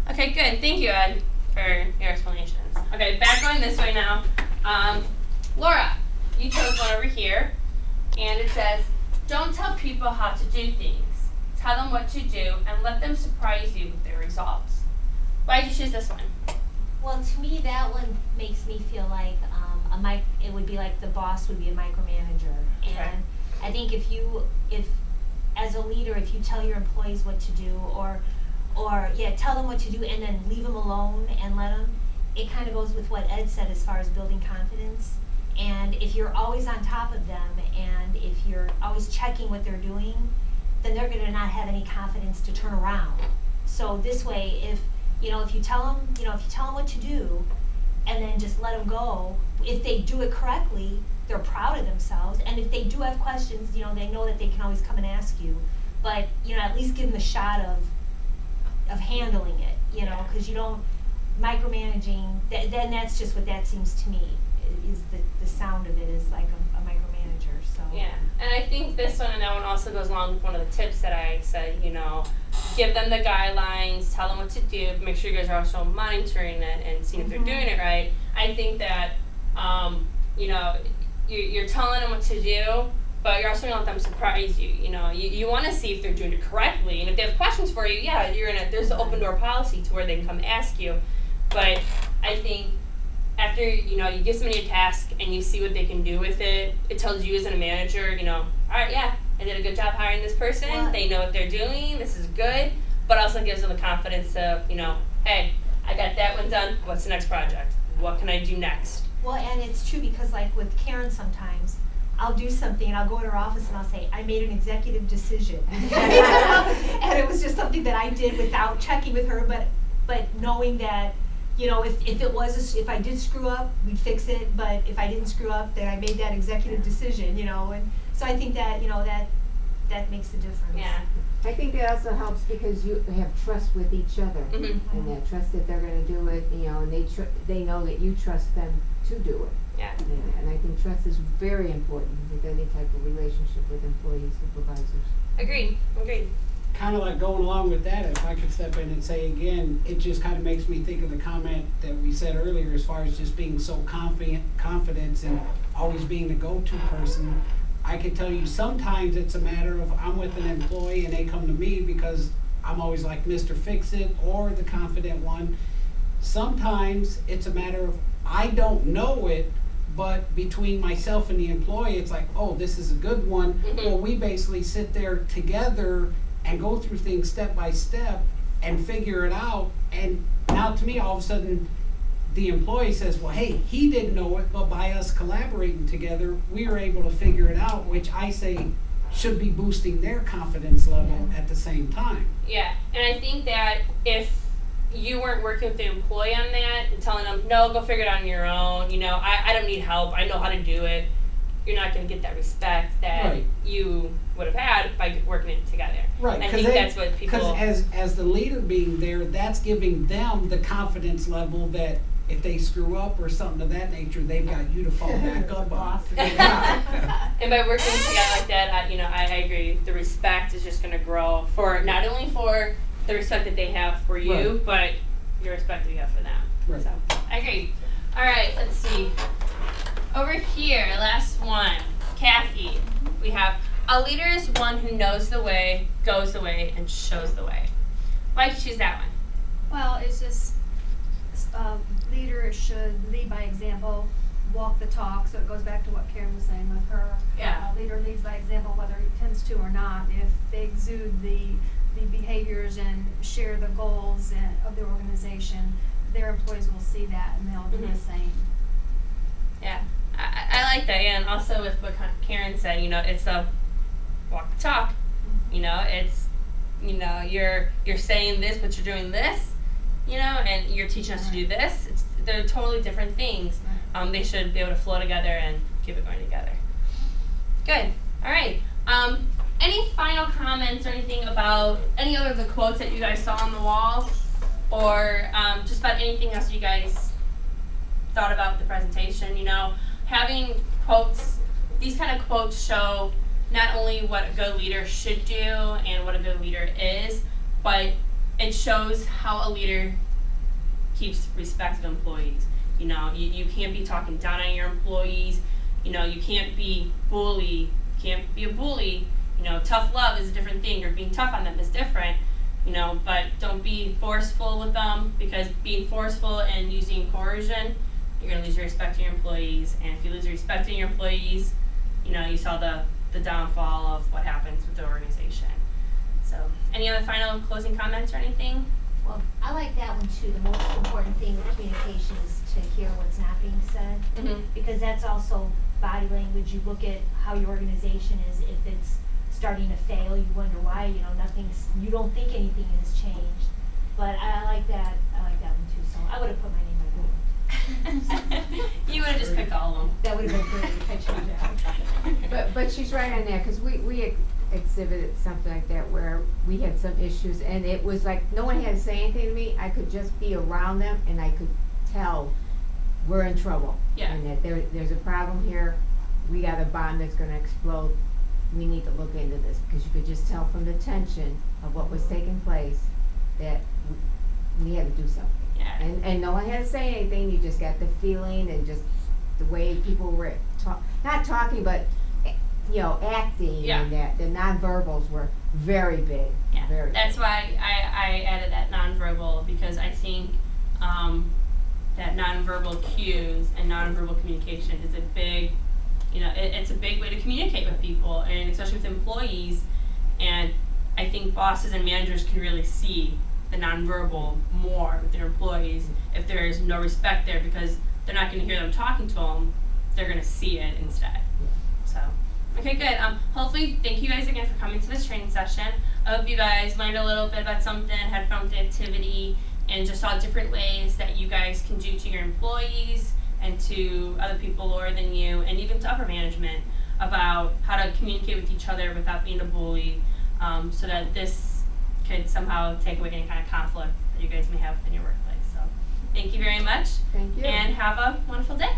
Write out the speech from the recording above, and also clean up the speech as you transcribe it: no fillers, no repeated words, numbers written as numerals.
Okay, good. Thank you, Ed, for your explanations. Okay, back going this way now. Laura, you chose one over here, and it says, don't tell people how to do things. Tell them what to do, and let them surprise you with their results. Why did you choose this one? Well, to me, that one makes me feel like it would be like the boss would be a micromanager. And I think if as a leader, if you tell your employees what to do, or tell them what to do and then leave them alone and let them, it kind of goes with what Ed said as far as building confidence. And if you're always on top of them, and if you're always checking what they're doing, then they're going to not have any confidence to turn around. So this way, if you tell them what to do, and then just let them go, if they do it correctly, they're proud of themselves. And if they do have questions, they know that they can always come and ask you. But at least give them the shot of handling it, because you don't micromanaging. Then that's just what that seems to me is the sound of it is like a micromanager. So yeah, and I think this one and that one also goes along with one of the tips that I said. Give them the guidelines, tell them what to do, make sure you guys are also monitoring it and seeing if they're doing it right. I think that you're telling them what to do, but you're also going to let them surprise you. You want to see if they're doing it correctly, and if they have questions for you, there's the open door policy to where they can come ask you. But I think after you give somebody a task and you see what they can do with it, it tells you as a manager, all right, yeah, I did a good job hiring this person. What? They know what they're doing. This is good, but also gives them the confidence of hey, I got that one done. What's the next project? What can I do next? Well, and it's true because like with Karen sometimes, I'll do something and I'll go in her office and I'll say, I made an executive decision. And it was just something that I did without checking with her, but knowing that, if I did screw up, we'd fix it, but if I didn't screw up, then I made that executive decision, and so I think that, that makes a difference. Yeah. I think that also helps because you have trust with each other, and that trust that they're going to do it, and they know that you trust them to do it. Yeah. And I think trust is very important with any type of relationship with employees, supervisors. Agreed. Kind of like going along with that, if I could step in and say again, it just kind of makes me think of the comment that we said earlier as far as just being so confident and always being the go-to person. I can tell you sometimes it's a matter of I'm with an employee and they come to me because I'm always like Mr. Fix-It or the confident one. Sometimes it's a matter of I don't know it, but between myself and the employee, it's like, oh, this is a good one. Well, we basically sit there together and go through things step by step and figure it out. And now to me, all of a sudden, the employee says, well, hey, he didn't know it, but by us collaborating together, we were able to figure it out, which I say should be boosting their confidence level at the same time. Yeah, and I think that if you weren't working with the employee on that and telling them, no, go figure it out on your own, I don't need help, I know how to do it, you're not going to get that respect that you would have had by working it together. Right. I think that's what people... Because as the leader being there, that's giving them the confidence level that if they screw up or something of that nature, they've got you to fall back up on. And by working together like that, I agree. The respect is just going to grow for not only for the respect that they have for you, but your respect that you have for them. Right. So I agree. All right, let's see. Over here, last one. Kathy, we have a leader is one who knows the way, goes the way, and shows the way. Why did you choose that one? Well, it's just leaders should lead by example, walk the talk. So it goes back to what Karen was saying with her. Yeah. Leader leads by example, whether he tends to or not. If they exude the behaviors and share the goals of the organization, their employees will see that and they'll do the same. Yeah, I like that. Yeah, and also with what Karen said, it's a walk the talk. It's you're saying this, but you're doing this. And you're teaching us to do this. They're totally different things. They should be able to flow together and keep it going together. Good. All right. Any final comments or anything about any other of the quotes that you guys saw on the wall, or just about anything else you guys thought about the presentation? Having quotes, these kind of quotes show not only what a good leader should do and what a good leader is, but it shows how a leader keeps respect of employees. You know, you can't be talking down on your employees. You know, you can't be a bully. You know, tough love is a different thing, or being tough on them is different. You know, but don't be forceful with them, because being forceful and using coercion, you're going to lose your respect to your employees. And if you lose your respect to your employees, you know, you saw the downfall of what happens with the organization. So, any other final closing comments or anything? Well, I like that one too. The most important thing with communication is to hear what's not being said, because that's also body language. You look at how your organization is. If it's starting to fail, you wonder why. You know, you don't think anything has changed. But I like that. I like that one too. So I would have put my name on that. You would have just picked all of them. That would have been great if I changed that. But she's right on that, because we exhibited something like that where we had some issues, and it was like no one had to say anything to me. I could just be around them, and I could tell we're in trouble. Yeah. And that there's a problem here. We got a bomb that's going to explode. We need to look into this, because you could just tell from the tension of what was taking place that we had to do something. Yeah. And no one had to say anything. You just got the feeling, and just the way people were not talking, but you know, acting. Yeah. And that the nonverbals were very big. Yeah. Very That's big. why I added that nonverbal, because I think that nonverbal cues and nonverbal communication is a big, you know, it's a big way to communicate with people, and especially with employees. And I think bosses and managers can really see the nonverbal more with their employees if there is no respect there, because they're not going to hear them talking to them, they're going to see it instead. So, okay, good. Hopefully, thank you guys again for coming to this training session. I hope you guys learned a little bit about something, had fun with the activity, and just saw different ways that you guys can do to your employees and to other people lower than you, and even to upper management, about how to communicate with each other without being a bully, so that this could somehow take away any kind of conflict that you guys may have in your workplace. So, thank you very much. Thank you. And have a wonderful day.